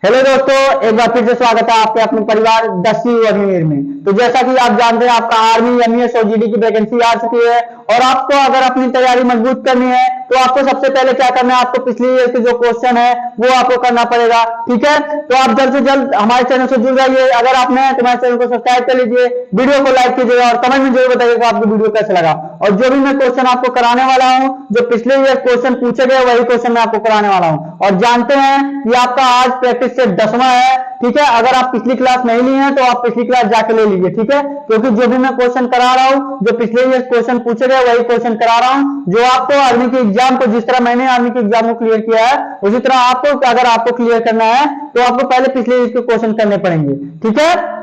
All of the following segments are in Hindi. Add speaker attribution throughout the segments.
Speaker 1: हेलो दोस्तों, एक बार फिर से स्वागत है आपके अपने परिवार 10वीं अग्निवीर में। तो जैसा कि आप जानते हैं, आपका आर्मी, एमईएस और जीडी की वैकेंसी आ चुकी है और आपको अगर अपनी तैयारी मजबूत करनी है तो आपको सबसे पहले क्या करना है, आपको पिछली ईयर के जो क्वेश्चन है वो आपको करना पड़ेगा। ठीक है, तो आप जल्द से जल्द हमारे चैनल से जुड़ जाइए। अगर आप नए हैं तो हमारे चैनल को सब्सक्राइब कर लीजिए, वीडियो को लाइक कीजिएगा और कमेंट में जरूर बताइएगा आपको वीडियो कैसा लगा। और जो भी मैं क्वेश्चन आपको कराने वाला हूँ, जो पिछले ईयर क्वेश्चन पूछे गए वही क्वेश्चन मैं आपको कराने वाला हूँ। और जानते हैं ये आपका आज प्रैक्टिस सेट 10वां है। ठीक है, अगर आप पिछली क्लास नहीं ली है तो आप पिछली क्लास जाके ले लीजिए। ठीक है, क्योंकि जो भी मैं क्वेश्चन करा रहा हूँ, जो पिछले ईयर क्वेश्चन पूछे गए वही क्वेश्चन करा रहा हूँ। जो आपको आर्मी के एग्जाम को, जिस तरह मैंने आर्मी के एग्जाम को क्लियर किया है, उसी तरह आपको अगर आपको क्लियर करना है तो आपको पहले पिछले ईयर के क्वेश्चन करने पड़ेंगे। ठीक है,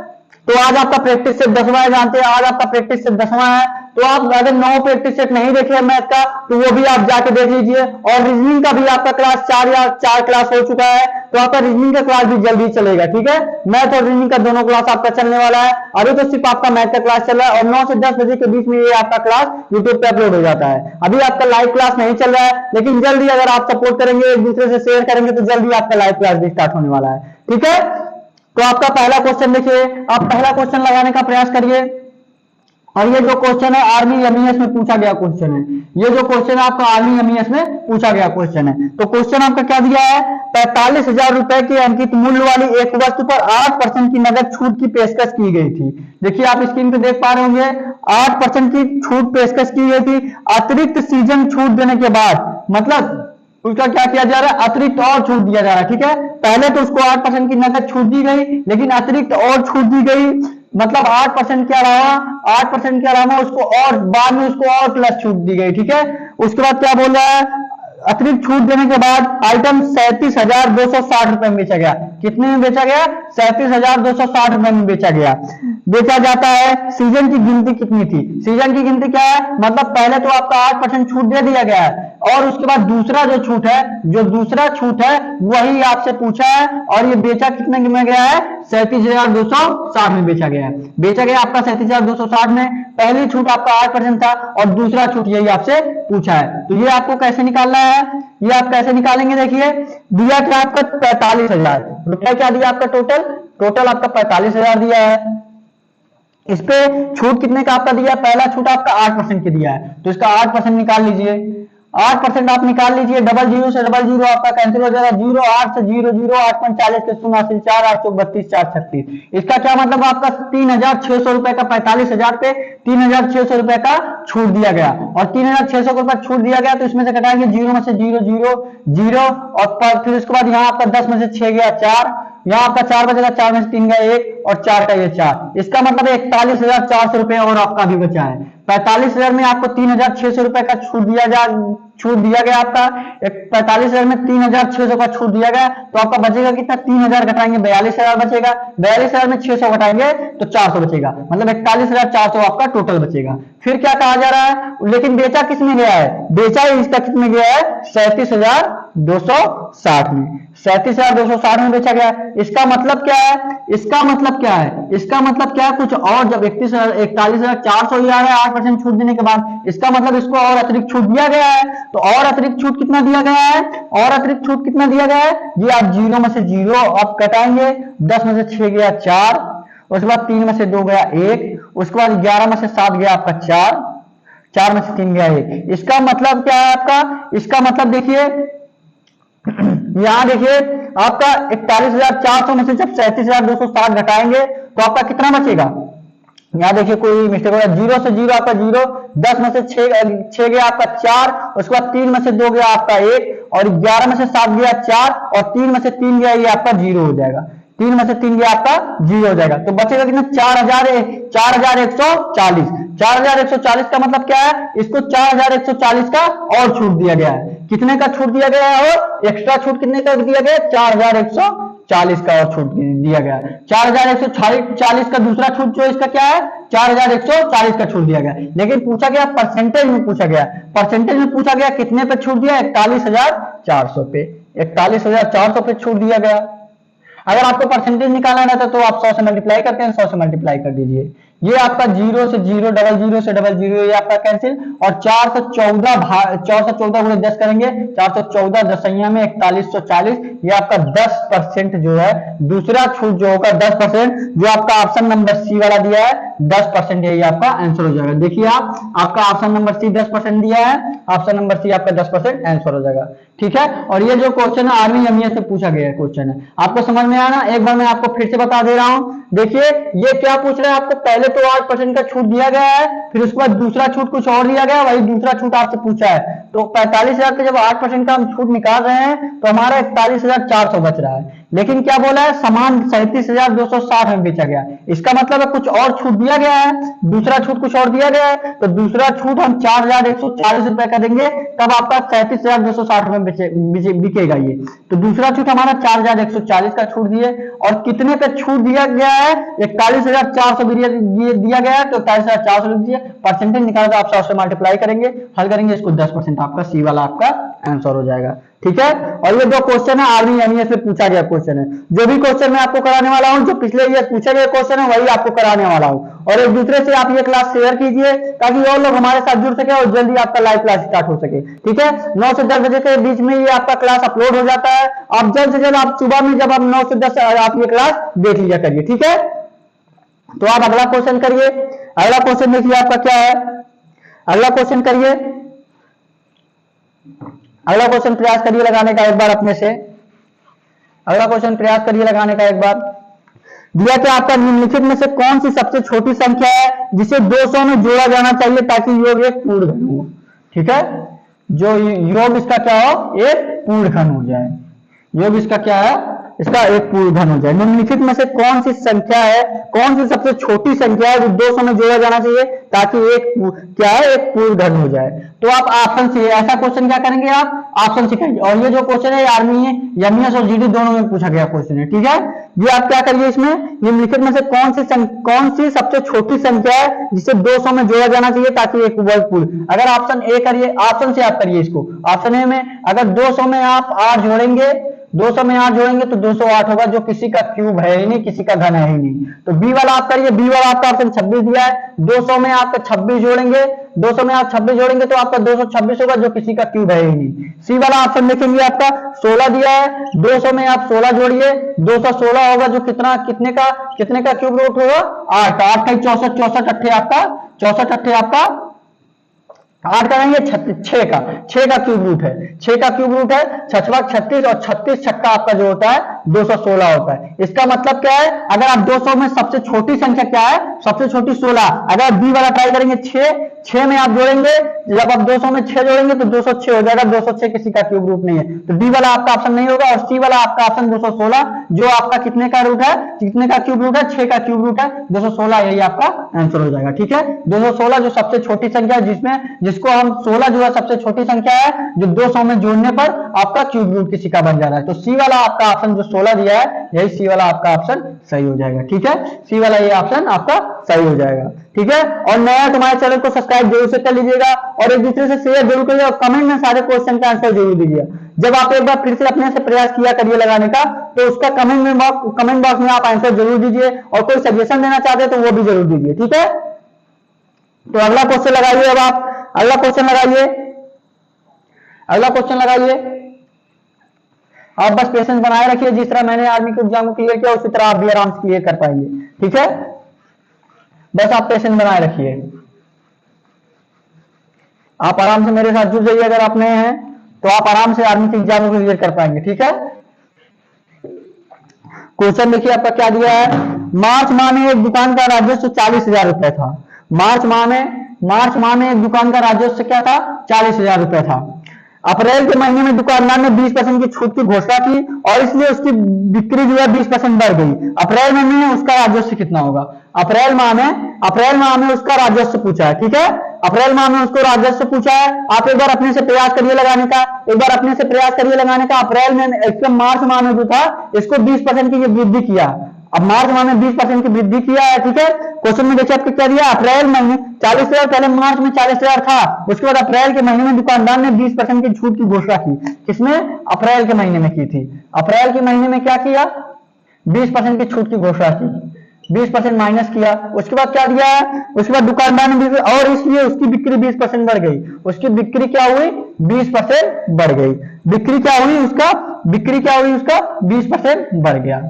Speaker 1: तो आज आपका प्रैक्टिस सेट 10वां है। जानते हैं आज आपका प्रैक्टिस सेट 10वां है, तो आप अगर 9 प्रैक्टिस सेट नहीं देखे मैथ का तो वो भी आप जाके देख लीजिए। और रीजनिंग का भी आपका क्लास 4 क्लास हो चुका है, तो आपका रीजनिंग का क्लास भी जल्दी चलेगा। ठीक है, मैथ और रीजनिंग का दोनों क्लास आपका चलने वाला है। अभी तो सिर्फ आपका मैथ का क्लास चल रहा है और 9 से 10 बजे के बीच में ये आपका क्लास यूट्यूब पे अपलोड हो जाता है। अभी आपका लाइव क्लास नहीं चल रहा है, लेकिन जल्दी अगर आप सपोर्ट करेंगे, एक दूसरे से शेयर करेंगे तो जल्दी आपका लाइव क्लास भी स्टार्ट होने वाला है। ठीक है, तो आपका पहला क्वेश्चन देखिए, आप पहला क्वेश्चन लगाने का प्रयास करिए। और ये जो क्वेश्चन है आर्मी एमईएस में पूछा गया क्वेश्चन है। ये जो क्वेश्चन है आपका आर्मी एमईएस में पूछा गया क्वेश्चन है। तो क्वेश्चन आपका क्या दिया है, 45,000 रुपए की अंकित मूल्य वाली एक वस्तु पर 8% की नगद छूट की पेशकश की गई थी। देखिए आप स्क्रीन पे देख पा रहे होंगे, 8% की छूट पेशकश की गई थी अतिरिक्त सीजन छूट देने के बाद। मतलब उसका क्या किया जा रहा है, अतिरिक्त और छूट दिया जा रहा है। ठीक है, पहले तो उसको 8% की नगद छूट दी गई, लेकिन अतिरिक्त और छूट दी गई। मतलब 8% क्या रहा, 8% क्या रहा, उसको और बाद में उसको और प्लस छूट दी गई। ठीक है, उसके बाद क्या बोल रहा है, अतिरिक्त छूट देने के बाद आइटम 37,260 रुपए में बेचा गया। कितने में बेचा गया, 37,260 रुपए में बेचा गया, बेचा जाता है। सीजन की गिनती कितनी थी, सीजन की गिनती क्या है, मतलब पहले तो आपका 8% छूट दे दिया गया है और उसके बाद दूसरा जो छूट है, जो दूसरा छूट है वही आपसे पूछा है। और ये बेचा कितने में गया है, 37,260 में बेचा गया है। बेचा गया आपका 37,260 में। पहली छूट आपका 8% था और दूसरा छूट यही आपसे पूछा है। तो ये आपको कैसे निकालना है, ये आप कैसे निकालेंगे, देखिए दिया क्या आपका 45,000 रुपया, क्या दिया आपका टोटल आपका 45,000 दिया है। इस पे छूट कितने का आपका दिया, पहला छूट आपका 8% के दिया है, तो इसका 8% निकाल लीजिए। 8% आप निकाल लीजिए, डबल जीरो से डबल जीरो आपका कैंसिल हो जाएगा। 0 8 से 0 0 8 40 के 0 4 8 32 4 36। इसका क्या मतलब, आपका 3,600 रुपए का 45,000 पे 3,600 रुपए का छूट दिया गया। और 3,600 रुपए छूट दिया गया तो इसमें से घटाएंगे 0 में से 0 0 0 और फिर उसके बाद यहाँ आपका 10 में से 6 गया 4, यहाँ आपका 4 बचेगा, 4 में से 3 गया 1 और 4 का ये 4। इसका मतलब 41,400 रुपए और आपका भी बचा है। 45,000 में आपको 3,600 रुपए का छूट दिया गया आपका। 45,000 में 3,600 का छूट दिया गया तो आपका बचेगा कितना, 3,000 घटाएंगे 42,000 बचेगा। 42,000 में 600 घटाएंगे तो 400 बचेगा, मतलब 41,400 आपका टोटल बचेगा। फिर क्या कहा जा रहा है, लेकिन बेचा किस में गया है, बेचा इसका कितने गया है, 37,260 में। 37,260 में बेचा गया। इसका मतलब क्या है, इसका मतलब क्या है, इसका मतलब क्या है, कुछ और जब 41,400 ही आ रहा है 8% छूट देने के बाद, इसका मतलब इसको और अतिरिक्त छूट दिया गया है। तो और अतिरिक्त छूट कितना दिया गया है, और अतिरिक्त छूट कितना दिया गया है, ये आप 0 में से 0 आप कटाएंगे, 10 में से 6 गया 4, उसके बाद 3 में से 2 गया 1, उसके बाद 11 में से 7 गया आपका 4, 4 में से 3 गया 1। इसका मतलब क्या है आपका, इसका मतलब देखिए यहां देखिए आपका 41,400 में से जब 37,260 घटाएंगे तो आपका कितना बचेगा, यहां देखिए कोई मिस्टेक हो गया, 0 से 0 आपका 0, 10 में से 6 गया आपका 4, उसके बाद 3 में से 2 गया आपका 1 और 11 में से 7 गया 4 और 3 में से 3 गया ये आपका 0 हो जाएगा। 3 में से 3 गया आपका 0 हो जाएगा। तो बचेगा कितना, 4,140। 4,140 का मतलब क्या है, इसको 4,140 का और छूट दिया गया है। कितने का छूट दिया गया है, और एक्स्ट्रा छूट कितने का दिया गया, 4,140 का और छूट दिया गया। 4,140 का दूसरा छूट जो इसका क्या है, 4,140 का छूट दिया गया। लेकिन पूछा गया परसेंटेज में, पूछा गया परसेंटेज में, पूछा गया कितने पे छूट दिया, 41,400 पे, 41,400 पे छूट दिया गया। अगर आपको परसेंटेज निकालना रहता तो आप 100 से मल्टीप्लाई करते हैं, 100 से मल्टीप्लाई कर दीजिए। ये आपका 0 से 0, 00 से 00, ये आपका कैंसिल। और 414 गुणे 10 करेंगे, 414 दसइया में 4140, ये आपका 10% जो है दूसरा छूट जो होगा 10%, जो आपका ऑप्शन नंबर सी वाला दिया है 10%, यही आपका आंसर हो जाएगा। देखिए आपका ऑप्शन नंबर सी 10% दिया है, ऑप्शन नंबर सी आपका 10% आंसर हो जाएगा। ठीक है, और ये जो क्वेश्चन है आर्मी एमईए से पूछा गया क्वेश्चन है, आपको समझ में आया ना? एक बार मैं आपको फिर से बता दे रहा हूं। देखिए ये क्या पूछ रहा है आपको, पहले तो 8% का छूट दिया गया है, फिर उसके बाद दूसरा छूट कुछ और दिया गया, वही दूसरा छूट आपसे पूछा है। तो 45,000 के जब 8% का हम छूट निकाल रहे हैं तो हमारा 41,400 बच रहा है। लेकिन क्या बोला है, सामान 37,260 में बेचा गया, इसका मतलब है कुछ और छूट दिया गया है, दूसरा छूट कुछ और दिया गया है। तो दूसरा छूट हम 4,140 रुपए का देंगे, तब आपका 37,260 में बिकेगा ये। तो दूसरा छूट हमारा 4,140 का छूट दिए, और कितने पे छूट दिया गया है, 41,400 दिया गया है। तो 41,400 लिख दिए, परसेंटेज निकाला तो आप 100 से मल्टीप्लाई करेंगे, हल करेंगे इसको, 10% आपका सी वाला आपका आंसर हो जाएगा। ठीक है, और ये दो क्वेश्चन है आर्मी एमईए से पूछा गया क्वेश्चन है। जो भी क्वेश्चन मैं आपको कराने वाला हूं, जो पिछले ईयर पूछा गया क्वेश्चन है वही आपको कराने वाला हूं। और एक दूसरे से आप ये क्लास शेयर कीजिए ताकि और लोग हमारे साथ जुड़ सके और जल्दी आपका लाइव क्लास स्टार्ट हो सके। ठीक है, 9 से 10 बजे के बीच में ये आपका क्लास अपलोड हो जाता है। आप जल्द से जल्द आप सुबह में जब आप 9 से 10 आप ये क्लास देख लिया करिए। ठीक है, तो आप अगला क्वेश्चन करिए। अगला क्वेश्चन देखिए आपका क्या है, अगला क्वेश्चन करिए, अगला क्वेश्चन प्रयास करिए लगाने का एक बार अपने से, अगला क्वेश्चन प्रयास करिए लगाने का एक बार। दिया क्या आपका, निम्नलिखित में से कौन सी सबसे छोटी संख्या है जिसे 200 में जोड़ा जाना चाहिए ताकि योग एक पूर्ण घन हो। ठीक है, जो योग इसका क्या हो, एक पूर्ण घन हो जाए, योग इसका क्या है, इसका एक पूर्ण घन हो जाए। निम्नलिखित में से कौन सी संख्या है, कौन सी सबसे छोटी संख्या है जो 200 में जोड़ा जाना चाहिए ताकि एक क्या है, एक पूर्ण घन हो जाए। तो आप ऑप्शन से, ऐसा क्वेश्चन क्या करेंगे, आप ऑप्शन से करेंगे। और ये जो क्वेश्चन है आर्मी है, एमईएस और जीडी दोनों में पूछा गया क्वेश्चन है। ठीक है, ये आप क्या करिए, इसमें निम्नलिखित में से कौन सी सबसे छोटी संख्या है जिसे 200 में जोड़ा जाना चाहिए ताकि एक पूर्ण। अगर ऑप्शन ए करिए, ऑप्शन से आप करिए इसको। ऑप्शन ए में अगर 200 में आप 8 जोड़ेंगे, 200 में 8 जोड़ेंगे तो 208 होगा, जो किसी का क्यूब है ही नहीं, किसी का घन है ही नहीं। तो बी वाला आप करिए, बी वाला आपका ऑप्शन 26 दिया है, 200 में आपका 26 जोड़ेंगे, 200 में आप 26 जोड़ेंगे तो आपका 226 होगा, जो किसी का क्यूब है ही नहीं। सी वाला ऑप्शन देखेंगे आपका 16 दिया है, 200 में आप 16 जोड़िए, 216 होगा, जो कितने का क्यूब रूट होगा, 8 का 64, 64 अट्ठे आपका 64 अट्ठे आपका 8 का नहीं है 6 का क्यूब रूट है, 6 का क्यूब रूट है 6 36, और 36 छक्का आपका जो होता है 216 होता है। इसका मतलब क्या है, अगर आप 200 में सबसे छोटी संख्या क्या है, सबसे छोटी 16। अगर बी वाला ट्राई करेंगे 6 में आप जोड़ेंगे, जब आप 200 में 6 जोड़ेंगे तो 206 हो जाएगा, 206 किसी का क्यूब रूट नहीं है, तो डी वाला आपका ऑप्शन नहीं होगा। और सी वाला आपका ऑप्शन 216, जो आपका कितने का रूट है, कितने का क्यूब रूट है, 6 का क्यूब रूट है 216, यही आपका आंसर हो जाएगा। ठीक है, 216 जो सबसे छोटी संख्या है, जिसको हम 16 जो है सबसे छोटी संख्या है, जो 200 में जोड़ने पर आपका क्यूब रूट किसी का बन जा रहा है। तो सी वाला आपका ऑप्शन जो 16 दिया है, यही सी वाला आपका ऑप्शन सही हो जाएगा। ठीक है, सी वाला ये ऑप्शन आपका सही हो जाएगा। ठीक है, और नया तुम्हारे चैनल को सब्सक्राइब जरूर से कर लीजिएगा, और एक दूसरे से शेयर जरूर करिए, और कमेंट में सारे क्वेश्चन का आंसर जरूर दीजिए। जब आप एक बार फिर से अपने से प्रयास किया करिए लगाने का, तो उसका कमेंट बॉक्स में आप आंसर जरूर दीजिए, और कोई सजेशन देना चाहते हैं तो वो भी जरूर दीजिए। ठीक है, तो अगला क्वेश्चन लगाइए, अब आप अगला क्वेश्चन लगाइए, अगला क्वेश्चन लगाइए। आप बस पेशेंस बनाए रखिए, जिस तरह मैंने आर्मी के एग्जाम को क्लियर किया उसी तरह आप भी आराम से क्लियर कर पाएंगे। ठीक है, बस आप पेशेंस बनाए रखिए, आप आराम से मेरे साथ जुड़ जाइए। अगर आप नए हैं तो आप आराम से आर्मी के एग्जाम को क्लियर कर पाएंगे। ठीक है, क्वेश्चन देखिए आपका क्या दिया है। मार्च माह में एक दुकान का राजस्व 40,000 रुपए था। मार्च माह में एक दुकान का राजस्व क्या था, 40,000 रुपए था। अप्रैल के महीने में दुकानदार ने 20% की छूट की घोषणा की और इसलिए उसकी बिक्री जो है 20% बढ़ गई। अप्रैल महीने में उसका राजस्व कितना होगा। अप्रैल माह में उसका राजस्व पूछा है। ठीक है, अप्रैल माह में उसको राजस्व पूछा है। आप एक बार अपने से प्रयास करिए लगाने का, अप्रैल में इसका मार्च माह में जो था इसको 20% की वृद्धि किया। अब मार्च माह में 20% की वृद्धि किया है। ठीक है, क्वेश्चन में देखिए आपको क्या दिया, अप्रैल महीने 40,000, पहले मार्च में 40,000 था, उसके बाद अप्रैल के महीने में दुकानदार ने 20% की छूट की घोषणा की। किसमें, अप्रैल के महीने में की थी। अप्रैल के महीने में क्या किया, 20% की छूट की घोषणा की। 20% माइनस किया, उसके बाद क्या दिया है, उसके बाद दुकानदार ने और इसलिए उसकी बिक्री 20% बढ़ गई, उसकी बिक्री क्या हुई 20% बढ़ गई, बिक्री क्या हुई उसका 20% बढ़ गया,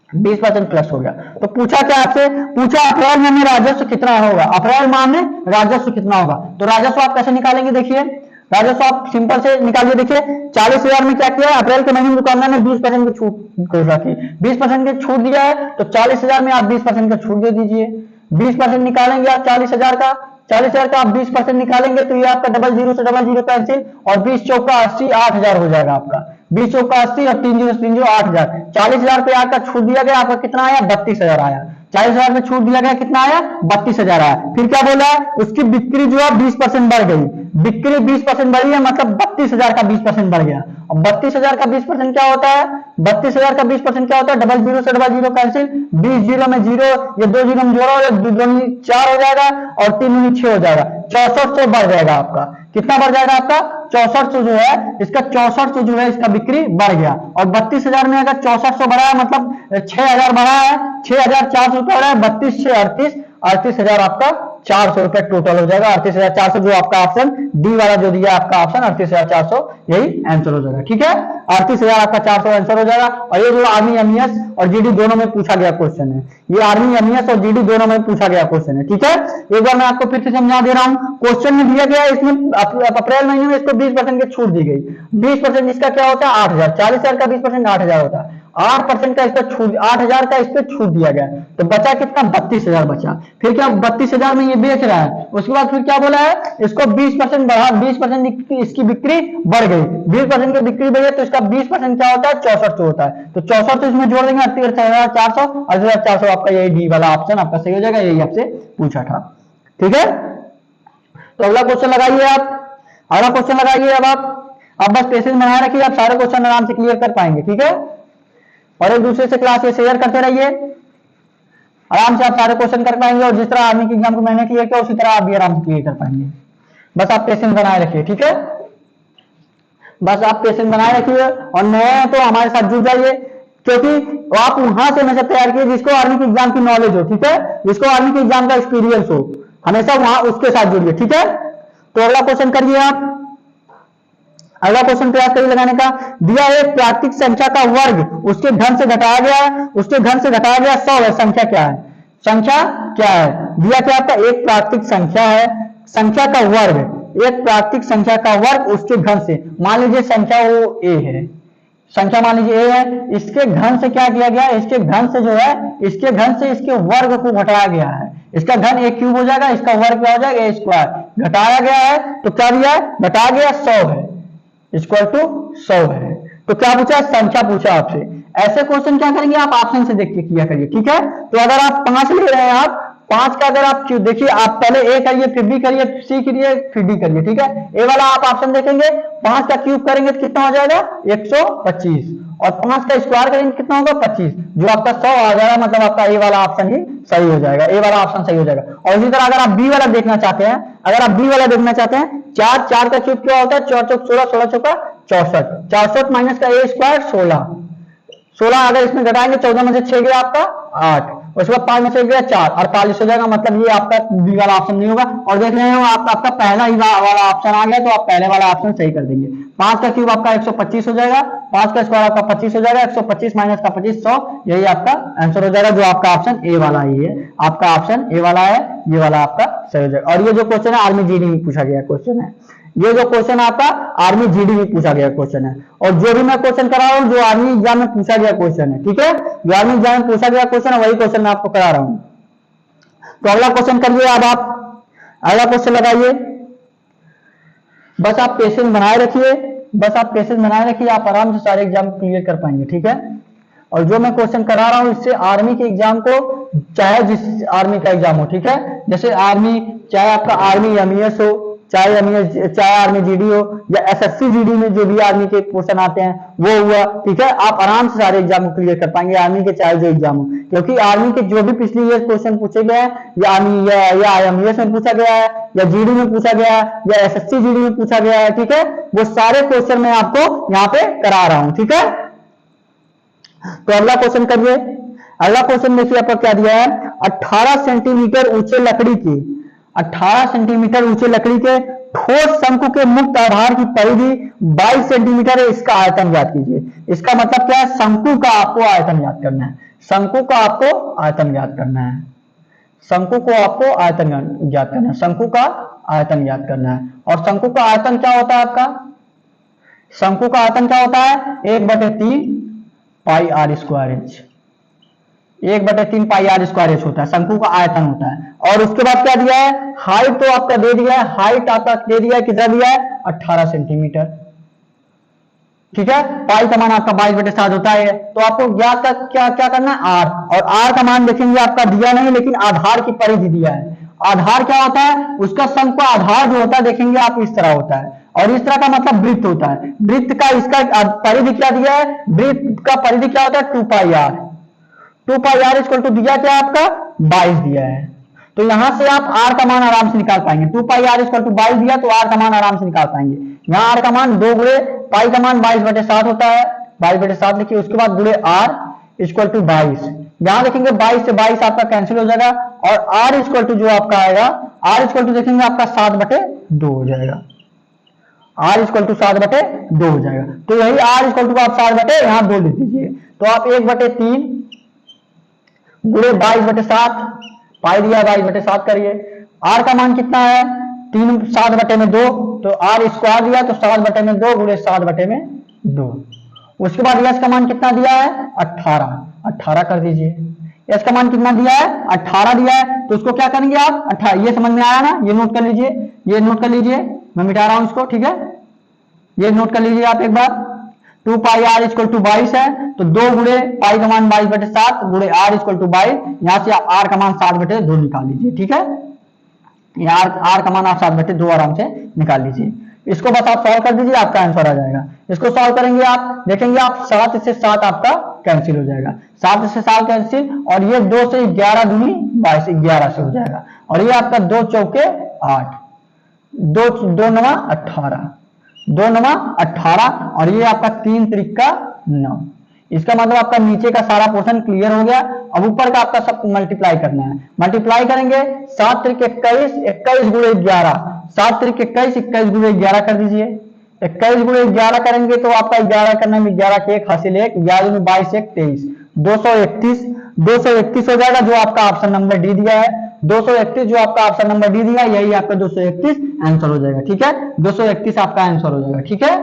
Speaker 1: 20% प्लस हो गया। तो पूछा क्या आपसे, पूछा अप्रैल माह में राजस्व कितना होगा, अप्रैल माह में राजस्व कितना होगा। तो राजस्व आप कैसे निकालेंगे, देखिए राजस्व आप सिंपल से निकालिए। देखिए 40,000 में क्या किया, अप्रैल के महीने में दुकानदार ने 20% की छूट घोषणा की, 20% की छूट दिया है, तो 40,000 में आप 20% का छूट दे दीजिए। 20% निकालेंगे आप 40,000 का, 40,000 का आप 20% निकालेंगे तो ये आपका डबल जीरो से डबल जीरो कैंसिल, और 20 चौका 80, 8,000 हो जाएगा आपका, 20 चौका 80 और 3 जीरो 3 जीरो 8,000। 40,000 पे आपका छूट दिया गया, आपका कितना आया 32,000 आया। 40,000 में छूट दिया गया, कितना आया 32,000 आया। फिर क्या बोला है, उसकी बिक्री जो है 20% बढ़ गई, बिक्री 20% बढ़ी है, मतलब 32,000 का 20% बढ़ गया। अब 32,000 का 20% क्या होता है, 32,000 का 20% क्या होता है, डबल जीरो से डबल जीरो कैंसिल, 20 जीरो में जीरो, ये 2 जीरो में जोड़ो, 4 हो जाएगा और 3 6 हो जाएगा, 6400 बढ़ जाएगा आपका। कितना बढ़ जाएगा आपका 6400 जो है, इसका 6400 जो है इसका बिक्री बढ़ गया। और 32,000 में अगर 6400 बढ़ा है, मतलब 6,000 बढ़ा है, 6,400 रुपया बढ़ा है, 32 6 38, 38,000 आपका 400 रुपए टोटल हो जाएगा। 38,400 जो आपका ऑप्शन डी वाला जो दिया आपका ऑप्शन 38,400 यही आंसर हो जाएगा, ठीक है। 38,000 आपका 400 आंसर हो जाएगा। और ये जो आर्मी एमईएस और जीडी दोनों में पूछा गया क्वेश्चन है, ये आर्मी एमईएस और जीडी दोनों में पूछा गया क्वेश्चन है, ठीक है। एक बार मैं आपको फिर से समझा दे रहा हूँ, क्वेश्चन में दिया गया इसमें अप्रैल महीने में इसको 20% की छूट दी गई, 20% इसका क्या होता है 8,000, 40,000 का 20% 8,000 होता है, 8% का इस पर छूट, 8,000 का इस पर छूट दिया गया, तो बचा कितना 32,000 बचा। फिर क्या 32,000 में ये बेच रहा है, उसके बाद फिर क्या बोला है, इसको 20% बढ़ा, 20% इसकी बिक्री बढ़ गई, 20% की बिक्री बढ़ी तो इसका 20% क्या होता है 6400 होता है, तो 6400 इसमें जोड़ देंगे 38,400, 38,400 आपका यही डी वाला ऑप्शन आपका सही हो जाएगा, यही आपसे पूछा था, ठीक है। तो अगला क्वेश्चन लगाइए आप, अगला क्वेश्चन लगाइए अब आप बस पेशेंस बनाए रखिए, आप सारे क्वेश्चन आराम से क्लियर कर पाएंगे, ठीक है। और एक दूसरे से क्लास ये शेयर करते रहिए, आराम से आप सारे क्वेश्चन कर पाएंगे, और जिस तरह आर्मी के एग्जाम को मैंने क्लियर किया उसी तरह आप भी आराम से क्लियर कर पाएंगे। बस आप पेशेंस बनाए रखिए, ठीक है, बस आप पेशेंस बनाए रखिए। और नए हैं तो हमारे साथ जुड़ जाइए, क्योंकि आप वहां से हमेशा तैयार कीजिए जिसको आर्मी के एग्जाम की नॉलेज हो, ठीक है, जिसको आर्मी के एग्जाम का एक्सपीरियंस हो, हमेशा वहां उसके साथ जुड़िए, ठीक है। तो अगला क्वेश्चन करिए आप, अगला क्वेश्चन प्रयास करिए लगाने का। दिया एक प्राकृतिक संख्या का वर्ग उसके घन से घटाया गया है, उसके घन से घटाया गया 100 है, संख्या क्या है, संख्या क्या है। दिया क्या आपका एक प्राकृतिक संख्या है, संख्या का वर्ग, एक प्राकृतिक संख्या का वर्ग उसके घन से, मान लीजिए संख्या वो ए है, संख्या मान लीजिए ए है, इसके घन से क्या किया गया, इसके घन से जो है, इसके घन से इसके वर्ग को घटाया गया है, इसका घन ए क्यूब हो जाएगा, इसका वर्ग क्या हो जाएगा ए स्क्वायर, घटाया गया है तो क्या दिया है, घटाया गया 100 है, इक्वल टू 100 है। तो क्या पूछा, संख्या पूछा आपसे। ऐसे क्वेश्चन क्या करेंगे आप ऑप्शन से देख के किया करिए, ठीक है। तो अगर आप 5 ले रहे हैं, आप 5 का अगर आप देखिए, आप पहले ए करिए, फिर बी करिए, सी करिए, फिर डी करिए, ठीक है। ए वाला आप ऑप्शन देखेंगे, 5 का क्यूब करेंगे तो कितना हो जाएगा 125, और 5 का स्क्वायर करेंगे कितना होगा 25, जो आपका 100 आ जाएगा, मतलब आपका ए वाला ऑप्शन ही सही हो जाएगा, ए वाला ऑप्शन सही हो जाएगा। और इसी तरह अगर आप बी वाला देखना चाहते हैं, अगर आप बी वाला देखना चाहते हैं, 4 का क्यूब क्या होता है 4 चौक 16, 16 चौका 64, 64 माइनस का ए स्क्वायर 16, 16 अगर इसमें घटाएंगे 14 में से 6 गया आपका 8, उसके बाद 5 में से गया 4, 48 हो जाएगा, मतलब ये आपका बी वाला ऑप्शन नहीं होगा। और देख रहे हो आपका पहला ही वाला ऑप्शन आ गया, तो आप पहले वाला ऑप्शन सही कर देंगे। 5 का क्यूब आपका 125 हो जाएगा, 5 का स्क्वायर आपका 25 हो जाएगा, 125 माइनस का 25 100, यही आपका आंसर हो जाएगा, जो आपका ऑप्शन ए वाला ही है, आपका ऑप्शन ए वाला है, ये वाला आपका सही हो जाएगा। और ये जो क्वेश्चन है आर्मी जीडी में पूछा गया क्वेश्चन है, ये जो क्वेश्चन आपका आर्मी जीडी में पूछा गया क्वेश्चन है, और जो भी मैं क्वेश्चन करा रहा हूं जो आर्मी एग्जाम में पूछा गया क्वेश्चन है, ठीक है, जो आर्मी एग्जाम में पूछा गया क्वेश्चन है वही क्वेश्चन मैं आपको करा रहा हूं। तो अगला क्वेश्चन करिए, अब आप अगला क्वेश्चन लगाइए, बस आप पेशेंस बनाए रखिए, बस आप पेशेंस बनाए रखिए, आप आराम से सारे एग्जाम क्लियर कर पाएंगे, ठीक है। और जो मैं क्वेश्चन करा रहा हूं इससे आर्मी के एग्जाम को, चाहे जिस आर्मी का एग्जाम हो, ठीक है, जैसे आर्मी, चाहे आपका आर्मी एमईएस हो, चाहे आर्मी जीडी हो, या एसएससी जीडी में जो भी आर्मी के क्वेश्चन आते हैं वो हुआ, ठीक है, आप आराम से सारे एग्जाम को क्लियर कर पाएंगे, आर्मी के चाहे जो एग्जाम हो, क्योंकि आर्मी के जो भी पिछली ईयर क्वेश्चन पूछे गए हैं, या आर्मी या एमईएस में पूछा गया है, या जीडी में पूछा गया है, या एसएससी जीडी में पूछा गया है, ठीक है, वो सारे क्वेश्चन मैं आपको यहाँ पे करा रहा हूं, ठीक है। तो अगला क्वेश्चन करिए, अगला क्वेश्चन देखिए आपका क्या दिया है, 18 सेंटीमीटर ऊंचे लकड़ी के 18 सेंटीमीटर ऊंचे लकड़ी के ठोस शंकु के मुक्त आधार की परिधि 22 सेंटीमीटर है, इसका आयतन ज्ञात कीजिए। इसका मतलब क्या है, शंकु का आपको आयतन ज्ञात करना है, शंकु का आपको आयतन ज्ञात करना है, शंकु को आपको आयतन ज्ञात करना है, शंकु का आयतन ज्ञात करना है। और शंकु का आयतन क्या होता है आपका, शंकु का आयतन क्या होता है, 1/3 pi r square h, 1/3 pi r square h होता है, शंकु का आयतन होता है। और उसके बाद क्या दिया है, हाइट तो आपका दे दिया है, हाइट आपका दे दिया है, कितना दिया है, 18 सेंटीमीटर, ठीक है। पाई का मान आपका 22/7 होता है। तो आपको ज्ञात का क्या क्या करना है, आर, और आर का मान देखेंगे आपका दिया नहीं, लेकिन आधार की परिधि दिया है। आधार क्या होता है, उसका शंकु का आधार जो होता है देखेंगे आप इस तरह होता है, और इस तरह का मतलब वृत्त होता है। वृत्त का इसका परिधि क्या दिया है, वृत्त का परिधि क्या होता है, 2 pi r, 2 pi r equal to दिया क्या आपका 22 दिया है। तो यहां से आप आर का मान आराम से निकाल पाएंगे, 2 पाई आर इक्वल टू 22 दिया तो आर का मान आराम से निकाल पाएंगे। यहाँ आर का मान 2 गुणे पाई का मान 22/7 होता है, 22/7 लिखिए, उसके बाद गुणे आर इक्वल टू 22, यहां देखेंगे 22 से 22 आपका कैंसिल हो जाएगा, और आर इक्वल टू जो आपका आएगा, आर इक्वल टू देखेंगे आपका 7/2 हो जाएगा, आर इक्वल टू 7/2 हो जाएगा। तो यही आर इक्वल टू आप 7/2 यहाँ 2 लिख दीजिए, तो आप 1/3 गुणे 22/7, पाई दिया 22/7 करिए। आर का मान कितना है, 3 7/2, तो आर स्क्वायर दिया तो 7/2 गुणे 7/2। उसके बाद यस का मान कितना दिया है, 18 कर दीजिए। यस का मान कितना दिया है, 18 दिया है, तो उसको क्या करेंगे आप 18, ये समझ में आया ना, ये नोट कर लीजिए, ये नोट कर लीजिए, मैं मिटा रहा हूं इसको, ठीक है, ये नोट कर लीजिए आप एक बार। 2 पाई आर इक्वल टू 22 है, तो 2 गुणे पाई का मान 22/7 गुणे आर इक्वल टू 22, यहां से आप आर का मान 7/2 निकाल लीजिए, ठीक है। आर का मान आप 7/2 आराम से निकाल लीजिए। इसको बस आप सॉल्व कर दीजिए, आपका आंसर आ जाएगा। इसको सॉल्व करेंगे आप, देखेंगे आप 7 से 7 आपका कैंसिल हो जाएगा, 7 से 7 कैंसिल, और ये 2 से 11 दूनी 22, 11 से हो जाएगा, और ये आपका 2 चौके 8, 2 9 18, 2 9 18, और ये आपका 3 त्रिका 9। इसका मतलब आपका नीचे का सारा पोर्शन क्लियर हो गया। अब ऊपर का आपका सब मल्टीप्लाई करना है, मल्टीप्लाई करेंगे 7 त्रिक 21, 21 गुणे 11, 7 त्रिक 21, 21 गुणे 11 कर दीजिए। 21 गुणे 11 करेंगे तो आपका 11 करने में 11 के 1 हासिल 1, 11 में 22 1 23, 231 हो जाएगा, जो आपका ऑप्शन नंबर डी दिया है। 231 जो आपका ऑप्शन नंबर डी दिया, यही आपका 231 आंसर हो जाएगा, ठीक है। 231 आपका आंसर हो जाएगा, ठीक है।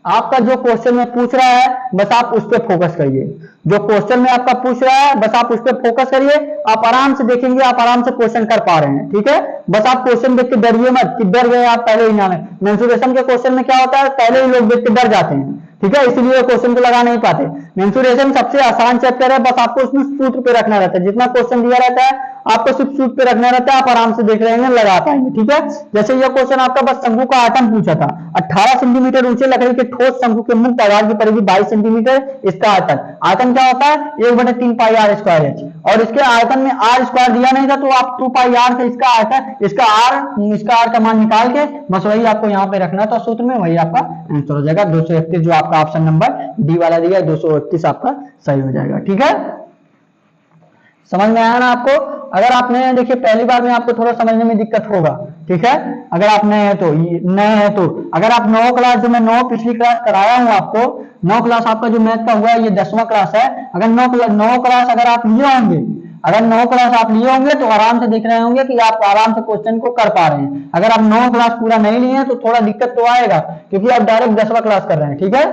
Speaker 1: आपका जो क्वेश्चन में पूछ रहा है बस आप उस पर फोकस करिए, जो क्वेश्चन में आपका पूछ रहा है बस आप उस पर फोकस करिए, आप आराम से देखेंगे, आप आराम से क्वेश्चन कर पा रहे हैं, ठीक है। बस आप क्वेश्चन देख के डरिए मत कि डर गए आप पहले ही ना में। मेंसुरेशन के क्वेश्चन में क्या होता है, पहले ही लोग देख के डर जाते हैं, ठीक है, इसलिए क्वेश्चन को लगा नहीं पाते। मेंसुरेशन सबसे आसान चैप्टर है, बस आपको उसमें सूत्र पे रखना रहता है, जितना क्वेश्चन दिया रहता है आपको सिर्फ सूत्र पे रखना रहता है, आप आराम से देख रहे हैं लगा पाएंगे, ठीक है। जैसे ये क्वेश्चन आपका बस शंकु का आयतन पूछा था, 18 सेंटीमीटर ऊंचे लकड़ी के ठोस शंकु के मुक्त आधार की परिधि 22 सेंटीमीटर, इसका आयतन क्या होता है 1/3 पाई आर स्क्वायर एच, और इसके आयतन में आर स्क्वायर दिया नहीं था तो आप 2 पाई आर से इसका आयतन, इसका आर का मान निकाल के बस वही आपको यहाँ पे रखना था सूत्र में, वही आपका आंसर हो जाएगा। 231 जो आपका ऑप्शन नंबर डी वाला दिया, 231 आपका सही हो जाएगा, ठीक है। समझ में आया ना आपको। अगर आप नए हैं, देखिए पहली बार में आपको थोड़ा समझने में दिक्कत होगा, ठीक है। अगर आप नए हैं तो अगर आप 9 क्लास, जो मैं 9 पिछली क्लास कराया हूं आपको, 9 क्लास आपका जो मैथ का हुआ है ये 10वां क्लास है। अगर 9 क्लास अगर आप लिए होंगे, अगर 9 क्लास आप लिए होंगे तो आराम से देख रहे होंगे कि आप आराम से क्वेश्चन को कर पा रहे हैं। अगर आप 9 क्लास पूरा नहीं लिए हैं तो थोड़ा दिक्कत तो आएगा, क्योंकि आप डायरेक्ट 10वां क्लास कर रहे हैं, ठीक है।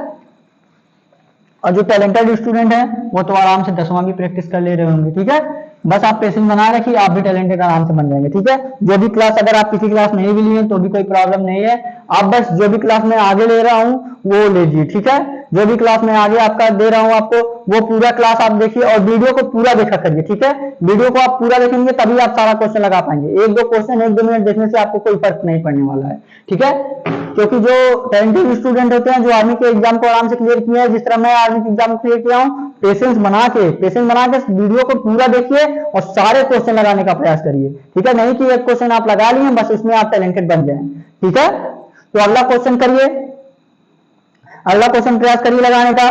Speaker 1: और जो टैलेंटेड स्टूडेंट है वो तो आराम से 10वां भी प्रैक्टिस कर ले रहे होंगे, ठीक है। बस आप पेशेंस बना रखिए, आप भी टैलेंटेड आराम से बन जाएंगे, ठीक है। जो भी क्लास अगर आप किसी क्लास नहीं भी लिए तो भी कोई प्रॉब्लम नहीं है, आप बस जो भी क्लास में आगे ले रहा हूं वो लीजिए, ठीक है। जो भी क्लास में आगे आपका दे रहा हूं आपको, वो पूरा क्लास आप देखिए और वीडियो को पूरा देखा करिए, ठीक है। वीडियो को आप पूरा देखेंगे तभी आप सारा क्वेश्चन लगा पाएंगे। 1-2 क्वेश्चन 1-2 मिनट देखने से आपको कोई फर्क नहीं पड़ने वाला है, ठीक है। क्योंकि जो टैलेंटेड स्टूडेंट होते हैं, जो आर्मी के एग्जाम को आराम से क्लियर किया है, जिस तरह मैं आर्मी के एग्जाम को क्लियर किया हूं, पेशेंस बना के वीडियो को पूरा देखिए और सारे क्वेश्चन लगाने का प्रयास करिए, ठीक है। नहीं कि एक क्वेश्चन आप लगा लिए बस उसमें आप टैलेंटेड बन जाएं, ठीक है। तो अगला क्वेश्चन करिए, अगला क्वेश्चन प्रयास करिए लगाने का।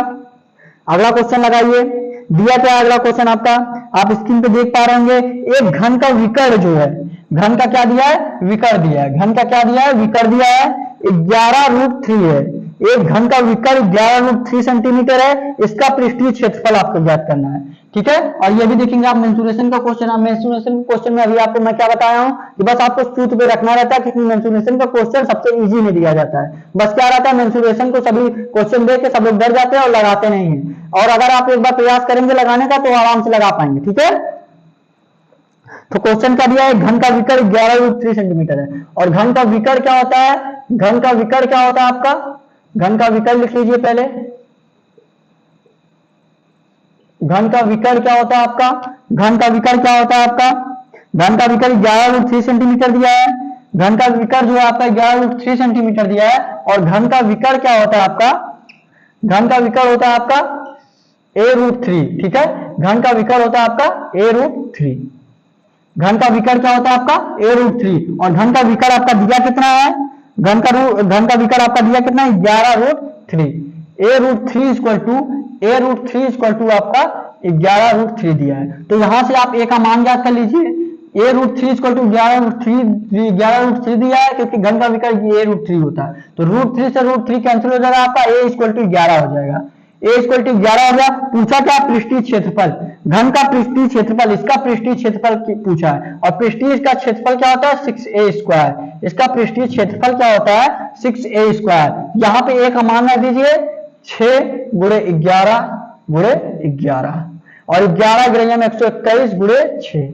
Speaker 1: अगला क्वेश्चन लगाइए, दिया क्या है अगला क्वेश्चन आपका, आप स्क्रीन पे देख पा रहे होंगे, एक घन का विकर्ण जो है, घन का क्या दिया है, विकर्ण दिया है, घन का क्या दिया है, विकर्ण दिया है, 11√3 है। एक घन का विकर्ण 11√3 सेंटीमीटर है, इसका पृष्ठीय क्षेत्रफल आपको ज्ञात करना है। ठीक है, और ये भी देखेंगे आप मेंसुरेशन का क्वेश्चन, आप मेंसुरेशन क्वेश्चन में अभी आपको मैं क्या बताया हूं कि बस आपको सूत्र पे रखना रहता है, क्योंकि मेंसुरेशन का क्वेश्चन सबसे इजी में दिया जाता है। बस क्या रहता है, मेंसुरेशन को सभी क्वेश्चन देख के सब लोग डर जाते हैं और लगाते नहीं है, और अगर आप एक बार प्रयास करेंगे लगाने का तो आराम से लगा पाएंगे। ठीक है, तो क्वेश्चन क्या दिया है, घन का विकर्ण 11√3 सेंटीमीटर है, और घन का विकर्ण क्या होता है, घन का विकर्ण क्या होता है आपका, घन का विकर्ण लिख लीजिए पहले, घन का विकर्ण क्या होता है आपका, घन का विकर्ण क्या होता है आपका, घन का विकर्ण 11√3 सेंटीमीटर दिया है, घन का विकर्ण जो है आपका 11√3 सेंटीमीटर दिया है, और घन का विकर्ण क्या होता है आपका, घन का विकर्ण होता है आपका a√3। ठीक है, घन का विकर्ण होता है आपका a√3, घन का विकर्ण क्या होता है आपका a√3, और घन का विकर्ण आपका दिया कितना है, घन का विकर्ण आपका दिया कितना है 11√3, a√3 इक्वल टू आपका 11√3 दिया है। तो यहां से आप a का मान ज्ञात कर लीजिए, a√3 इक्वल टू 11√3 दिया है, क्योंकि घन का विकर्ण a√3 होता है, तो √3 से √3 कैंसिल हो जाएगा, आपका a इक्वल टू 11 हो जाएगा, a इक्वल टू 11 हो गया। पूछा क्या, पृष्ठीय क्षेत्रफल, घन का पृष्ठीय क्षेत्रफल, इसका पृष्ठीय क्षेत्रफल पूछा है, और पृष्ठीय का क्षेत्रफल क्या होता है 6a², इसका पृष्ठीय क्षेत्रफल क्या होता है 6a²। यहाँ पे a का मान रख दीजिए 6 × 11 और 11 × 121 × 6,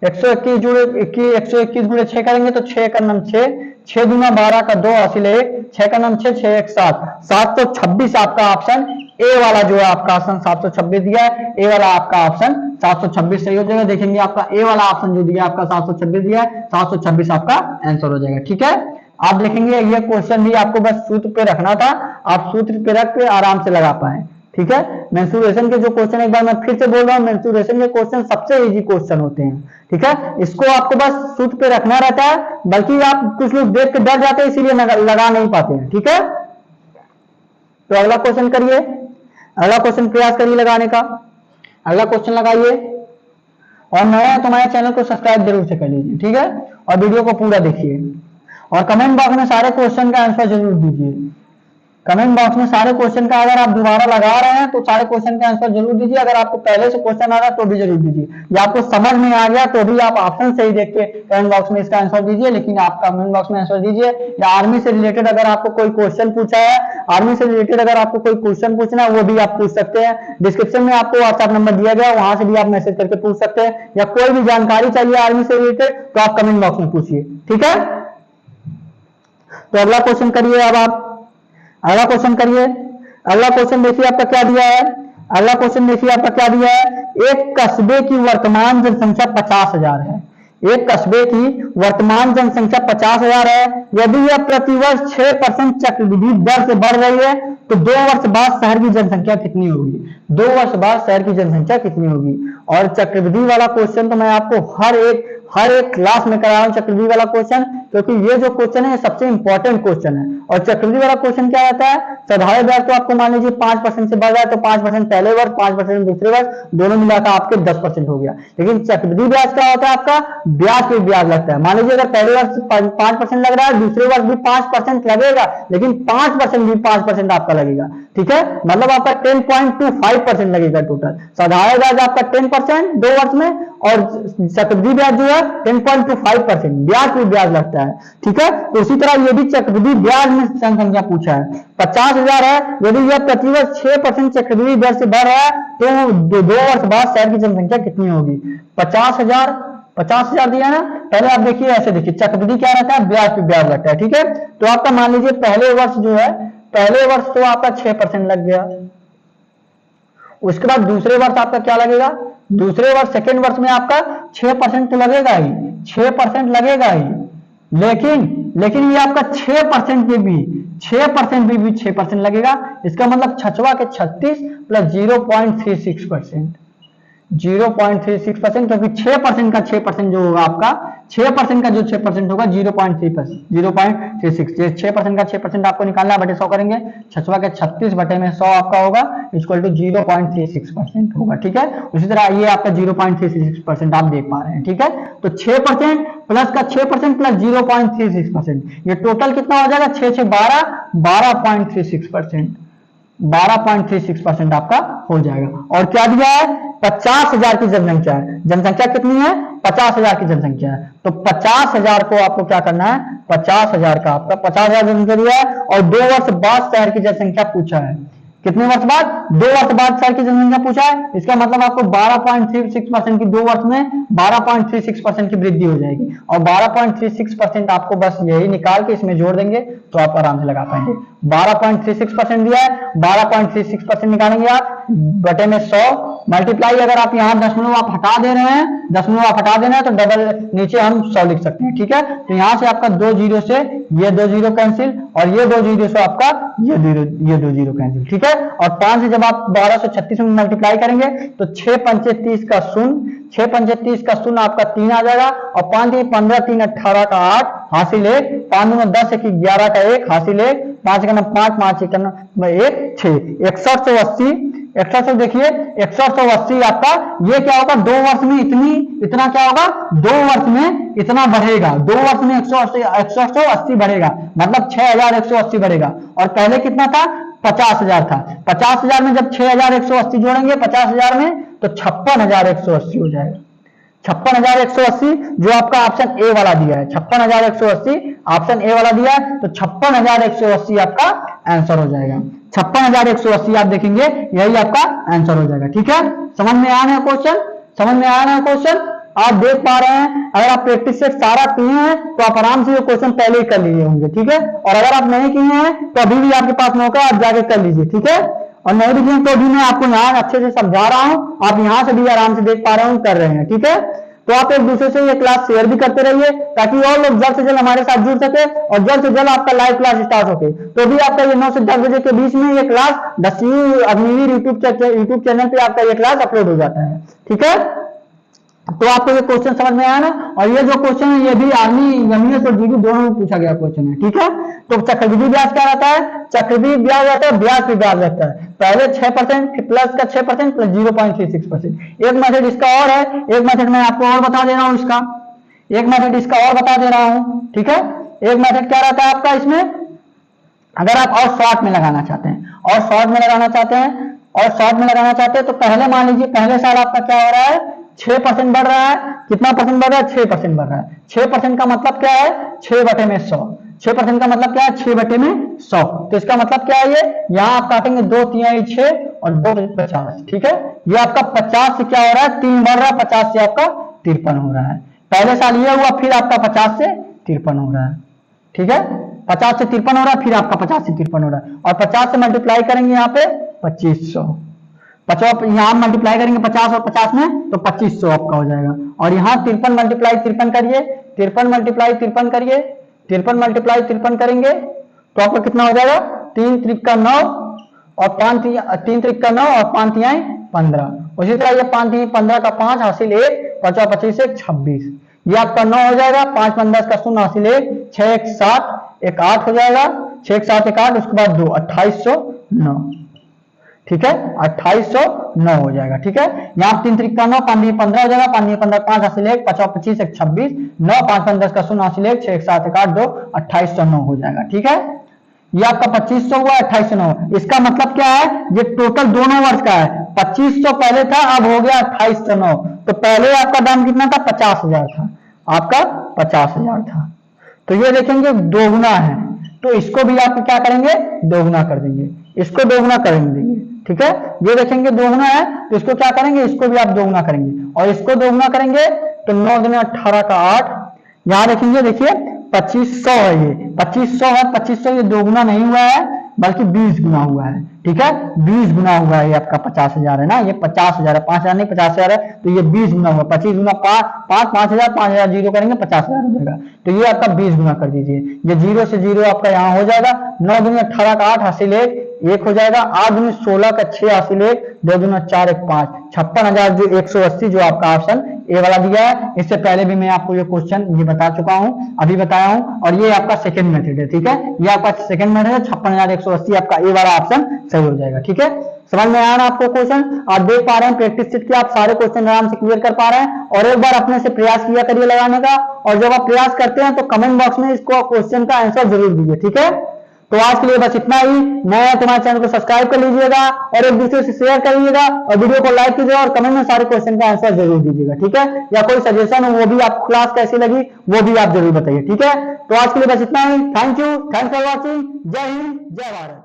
Speaker 1: 121 × 6 करेंगे तो 6 का नाम 6, 6 दूना 12 का 2 हासिल 1, 6 का नाम 6, 6 1 7, 726 आपका ऑप्शन ए वाला जो है आपका ऑप्शन 726 दिया है, ए वाला आपका ऑप्शन 726 सही हो जाएगा। देखेंगे आपका ए वाला ऑप्शन जो दिया आपका 726 दिया है, 726 आपका आंसर हो जाएगा। ठीक है, आप देखेंगे ये क्वेश्चन भी आपको बस सूत्र पे रखना था, आप सूत्र पे रख के आराम से लगा पाए। ठीक है, मेंसुरेशन के जो क्वेश्चन, एक बार मैं फिर से बोल रहा हूँ, मेंसुरेशन के क्वेश्चन सबसे इजी क्वेश्चन होते हैं। ठीक है, इसको आपको बस सूत्र पे रखना रहता है, बल्कि आप कुछ लोग देख के डर जाते हैं इसीलिए लगा नहीं पाते हैं। ठीक है, तो अगला क्वेश्चन करिए, अगला क्वेश्चन प्रयास करिए लगाने का, अगला क्वेश्चन लगाइए, और नया है तो हमारे चैनल को सब्सक्राइब जरूर से कर लीजिए। ठीक है, और वीडियो को पूरा देखिए, और कमेंट बॉक्स में सारे क्वेश्चन का आंसर जरूर दीजिए। कमेंट बॉक्स में सारे क्वेश्चन का, अगर आप दोबारा लगा रहे हैं तो सारे क्वेश्चन का आंसर जरूर दीजिए, अगर आपको पहले से क्वेश्चन आ रहा है तो भी जरूर दीजिए, या आपको समझ में आ गया तो भी आप ऑप्शन से ही देख के कमेंट बॉक्स में इसका आंसर दीजिए, लेकिन आप कमेंट बॉक्स में आंसर दीजिए। या आर्मी से रिलेटेड अगर आपको कोई क्वेश्चन पूछा है, आर्मी से रिलेटेड अगर आपको कोई क्वेश्चन पूछना है वो भी आप पूछ सकते हैं, डिस्क्रिप्शन में आपको व्हाट्सएप नंबर दिया गया, वहां से भी आप मैसेज करके पूछ सकते हैं, या कोई भी जानकारी चाहिए आर्मी से रिलेटेड तो आप कमेंट बॉक्स में पूछिए। ठीक है, तो अगला क्वेश्चन करिए, अब आप अगला क्वेश्चन करिए, अगला क्वेश्चन देखिए आपका क्या दिया है, अगला क्वेश्चन देखिए आपका क्या दिया है, एक कस्बे की वर्तमान जनसंख्या 50,000 है, एक कस्बे की वर्तमान जनसंख्या 50,000 है, यदि यह प्रतिवर्ष 6% चक्रवृद्धि दर से बढ़ रही है तो 2 वर्ष बाद शहर की जनसंख्या कितनी होगी, 2 वर्ष बाद शहर की जनसंख्या कितनी होगी। और चक्रवृद्धि वाला क्वेश्चन तो मैं आपको हर एक क्लास में करा रहा हूं चक्रवृद्धि वाला क्वेश्चन, क्योंकि ये जो क्वेश्चन है ये सबसे इंपॉर्टेंट क्वेश्चन है। और चक्रवृद्धि वाला क्वेश्चन क्या रहता है, साधारण ब्याज तो आपको मान लीजिए 5% से बढ़ रहा है तो 5% पहले वर्ष, 5% दूसरे वर्ष, दोनों मिलाकर आपके 10% हो गया। लेकिन चक्रवृद्धि ब्याज क्या होता है, आपका ब्याज पे ब्याज लगता है। मान लीजिए अगर पहले वर्ष 5% लग रहा है, दूसरे वर्ष भी 5% लगेगा, लेकिन 5% भी 5% आपका लगेगा। ठीक है, मतलब आपका 10.25% लगेगा टोटल। साधारण ब्याज आपका 10% 2 वर्ष में, और चक्रवृद्धि ब्याज जो है 10.25% ब्याज पे ब्याज लगता है। ठीक है, तो उसी तरह ये भी चक्रवृद्धि ब्याज में जनसंख्या पूछा है, 50,000 है, यदि यह प्रतिवर्ष 6% चक्रवृद्धि दर से बढ़ रहा है तो 2 वर्ष बाद शहर की जनसंख्या कितनी होगी। 50,000 दिया ना, पहले आप देखिए ऐसे देखिए, चक्रवृद्धि क्या रहता है, ब्याज पे ब्याज लगता है। ठीक है, तो आपका मान लीजिए पहले वर्ष जो है, पहले वर्ष तो आपका 6% लग गया, उसके बाद दूसरे वर्ष आपका क्या लगेगा, दूसरे वर्ष सेकेंड वर्ष में आपका 6% तो लगेगा ही, 6% लगेगा ही, लेकिन ये आपका 6% पे भी 6% लगेगा। इसका मतलब 6 के 36 प्लस 0.36%, 0.36%, क्योंकि 6% का 6% जो होगा आपका 6% का जो 6% होगा 0.3%, 0.36, 6% का 6% आपको निकालना है, बटे 100 करेंगे, 6 के 36 बटे में 100 आपका होगा इक्वल टू 0.36% होगा। ठीक है, उसी तरह ये आपका 0.36% आप देख पा रहे हैं। ठीक है, तो 6% प्लस का 6% प्लस 0.36%, ये टोटल कितना हो जाएगा, 6 6 12, 12.36%, 12.36% आपका हो जाएगा। और क्या दिया है, 50,000 की जनसंख्या है। जनसंख्या कितनी है, 50,000 की जनसंख्या है, तो 50,000 को आपको क्या करना है, 50,000 का आपका 50,000 जनसंख्या दिया है और 2 वर्ष बाद शहर की जनसंख्या पूछा है। कितने वर्ष बाद, 2 वर्ष बाद शहर की जनसंख्या पूछा है, इसका मतलब आपको 12.36% की 2 वर्ष में 12.36% की वृद्धि हो जाएगी। और 12.36% आपको बस यही निकाल के इसमें जोड़ देंगे तो आप आराम से लगा पाएंगे। 12.36% दिया है, 12.36% निकालेंगे आप बटे में 100 मल्टीप्लाई, अगर आप यहाँ दशमलव आप हटा दे रहे हैं, दशमलव आप हटा देना है तो डबल नीचे हम 100 लिख सकते हैं। ठीक है, तो यहाँ से आपका 2 जीरो से ये 2 जीरो कैंसिल और ये 2 जीरो से आपका ये 2 जीरो कैंसिल। ठीक है, और 5 से जब आप 1236 में मल्टीप्लाई करेंगे तो 6 पंचे 30 का 0, 6 पंचे 30 का 0 आपका 3 आ जाएगा और 5 15 3 18 का 8 हासिल 1, 5 9 10 1 11 का 1 हासिल 1, 5 का 5 5 1 1 6, 6180, 6180 देखिए 6180 आपका ये क्या होगा, 2 वर्ष में इतना क्या होगा, 2 वर्ष में इतना बढ़ेगा, 2 वर्ष में 180 बढ़ेगा, मतलब 6180 बढ़ेगा। और पहले कितना था, 50,000 था। 50,000 में जब 6180 जोड़ेंगे 50,000 में तो 56,180 हो जाएगा। 56,180 जो आपका ऑप्शन ए वाला दिया है, 56,180 ऑप्शन ए वाला दिया है, तो 56,180 आपका आंसर हो जाएगा। 56,180 आप देखेंगे यही आपका आंसर हो जाएगा। ठीक है, समझ में आ रहा है क्वेश्चन, समझ में आ रहा है क्वेश्चन, आप देख पा रहे हैं। अगर आप प्रैक्टिस से सारा किए हैं तो आप आराम से ये क्वेश्चन पहले ही कर लिए होंगे। ठीक है, और अगर आप नहीं किए हैं तो अभी भी आपके पास मौका है, आप जाके कर लीजिए। ठीक है, और नहीं लिखे तो भी मैं आपको यहाँ अच्छे से समझा रहा हूँ, आप यहाँ से भी आराम से देख पा रहे हैं, कर रहे हैं। ठीक है, तो आप एक दूसरे से ये क्लास शेयर भी करते रहिए ताकि और लोग जल्द से जल्द हमारे साथ जुड़ सके और जल्द से जल्द आपका लाइव क्लास स्टार्ट हो। तो भी आपका ये 9 से 10 बजे के बीच में ये क्लास दसवीं अग्निवीर यूट्यूब चैनल पे आपका ये क्लास अपलोड हो जाता है। ठीक है, तो आपको ये क्वेश्चन समझ में आया ना, और ये जो क्वेश्चन है ये भी आर्मी एमईएस और जीडी दोनों में पूछा गया क्वेश्चन है। ठीक है, तो चक्रवृद्धि ब्याज क्या रहता है, चक्रवृद्धि ब्याज रहता है, ब्याज पे ब्याज रहता है, पहले 6% प्लस का 6% प्लस 0.36%। एक मेथड इसका और है, एक मेथड मैं आपको और बता दे रहा हूं, इसका एक मेथड इसका और बता दे रहा हूं। ठीक है, एक मेथड क्या रहता है आपका इसमें, अगर आप और शॉर्ट में लगाना चाहते हैं, और शॉर्ट में लगाना चाहते हैं, और शॉर्ट में लगाना चाहते हैं तो पहले मान लीजिए पहले साल आपका क्या हो रहा है, 6% बढ़ रहा है। कितना परसेंट बढ़ रहा है, 6% बढ़ रहा है। 6% का मतलब क्या है, 6 बटे में 100। 6% का मतलब क्या है, 6 बटे में 100। तो इसका मतलब क्या है, ये यहाँ आप काटेंगे 2 3 6 और 2 50। ठीक है, ये आपका 50 से क्या हो रहा है, 3 बढ़ रहा है, 50 से आपका 53 हो रहा है। पहले साल ये हुआ, फिर आपका 50 से 53 हो रहा है। ठीक है, 50 से 53 हो रहा है, फिर आपका 50 से 53 हो रहा है, और 50 से मल्टीप्लाई करेंगे यहाँ पे 2500, 50 यहाँ मल्टीप्लाई करेंगे 50 और 50 में तो 2500 आपका हो जाएगा। और यहाँ 53 मल्टीप्लाई 53 करिए, 53 मल्टीप्लाई 53 करिए, 53 मल्टीप्लाई 53 करेंगे तो आपका कितना हो जाएगा, 3 त्रिक का 9 और 3 त्रिक का 9 और 5 तिहाई 15। उसी तरह ये 5 तिहाई 15 का 5 हासिल 1, 5 25 1 26, ये आपका 9 हो जाएगा। 5 5 10 का 0 हासिल 1, 6 1 7 1 8 हो जाएगा, 6 1 7 1 8, उसके बाद 2 2809। ठीक है, 2809 हो जाएगा। ठीक है, यहाँ 3 त्रिक का 9, 5 15 हो जाएगा, 5 15 5 हासिल 1, 5 25 1 26, 9 5 5 10 का 0 हासिल 1, 6 1 7 1 8 2, 2809 हो जाएगा। ठीक है, ये आपका 2500 हुआ, 2809। इसका मतलब क्या है, ये टोटल दोनों वर्ष का है। 2500 पहले था, अब हो गया 2809। तो पहले आपका दाम कितना था, 50,000 था, आपका 50,000 था। तो ये देखेंगे दोगुना है, तो इसको भी आप क्या करेंगे, दोगुना कर देंगे, इसको दोगुना करेंगे। ठीक है, ये देखेंगे दोगुना है तो इसको क्या करेंगे, इसको भी आप दोगुना करेंगे, और इसको दोगुना करेंगे तो 9 दूनी 18 का 8। यहाँ देखेंगे, देखिए 2500 है, ये 2500 है, 2500 ये दोगुना नहीं हुआ है, बल्कि 20 गुना हुआ है। ठीक है, 20 गुना हुआ है, ये आपका 50,000 है ना, ये 50,000 है, 5,000 नहीं 50,000 है, तो ये 20 गुना हुआ, 25 गुना 5,000 जीरो करेंगे 50,000 हो जाएगा, तो ये आपका 20 गुना कर दीजिए। ये जीरो से जीरो आपका यहाँ हो जाएगा, 9 दूनी 18 का 8 हासिल 1 हो जाएगा, 8 दूनी 16 का 6 हासिल 1, 2 दूना 4 1 5, 56,180 जो आपका ऑप्शन ए वाला दिया है। इससे पहले भी मैं आपको ये क्वेश्चन ये बता चुका हूं, अभी बताया हूं, और ये आपका सेकंड मेथड है। ठीक है, ये आपका सेकंड मेथड है, 56,180 आपका ए वाला ऑप्शन सही हो जाएगा। ठीक है, समझ में आया ना आपको क्वेश्चन? आप देख पा रहे हैं प्रैक्टिस सीट के, आप सारे क्वेश्चन आराम से क्लियर कर पा रहे हैं, और एक बार अपने से प्रयास किया करिए लगाने का, और जब आप प्रयास करते हैं तो कमेंट बॉक्स में इसको क्वेश्चन का आंसर जरूर दीजिए। ठीक है, तो आज के लिए बस इतना ही। मैं तुम्हारे चैनल को सब्सक्राइब कर लीजिएगा और एक दूसरे से शेयर करिएगा, और वीडियो को लाइक कीजिएगा, और कमेंट में सारे क्वेश्चन का आंसर जरूर दीजिएगा। ठीक है, या कोई सजेशन हो वो भी, आपको क्लास कैसी लगी वो भी आप जरूर बताइए। ठीक है, तो आज के लिए बस इतना ही। Thank you, thanks for watching. जय हिंद, जय भारत।